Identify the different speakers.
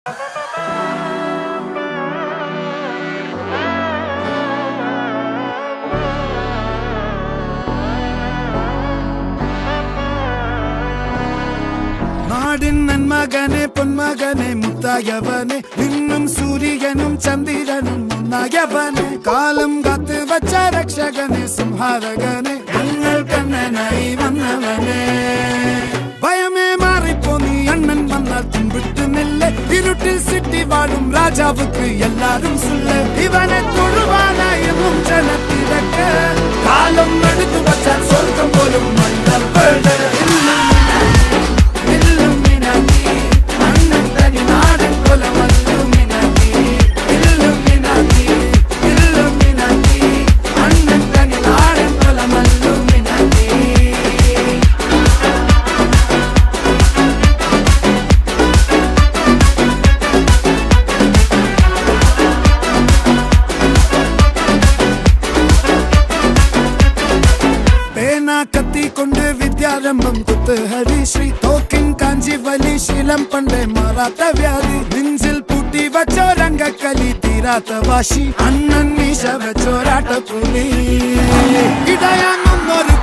Speaker 1: നാടിൻ നന്മകനെ പൊന്മകനെ മുത്തായവനെ നിന്നും സൂര്യനും ചന്ദ്രനും ഒന്നായവനെ കാലം കാത്ത് വച്ച രക്ഷകനെ സംഹാരകനെ ഞങ്ങൾ കണ്ണനായി വന്നവനെ ഭയമേ മാറിപ്പോ നീ അണ്ണൻ വന്നാൽ തുമ്പിട്ടുന്നില്ല ഇരുട്ടിൽ സിറ്റി വാഴും രാജാവുക്ക് എല്ലാരും സുല്ല ഇവനെ തൊഴുവാനായും ജനത്തിരക്ക് കാലം എടുത്തു വച്ചാൽ സ്വർഗം പോലും മണ്ണപ്പേട് കത്തിക്കൊണ്ട് വിദ്യാരംഭം കുത്ത് ഹരിശ്രീ തോക്കിൻ കാഞ്ചി വലി ശീലം പണ്ടേ മാറാത്ത വ്യാധി നെഞ്ചിൽ പൂട്ടി വച്ചോരംഗക്കലി തീരാത്ത വാശി അണ്ണൻ മീശ വെച്ചോരാട്ട പുലി ഇടയാങ്ങുന്നൊരു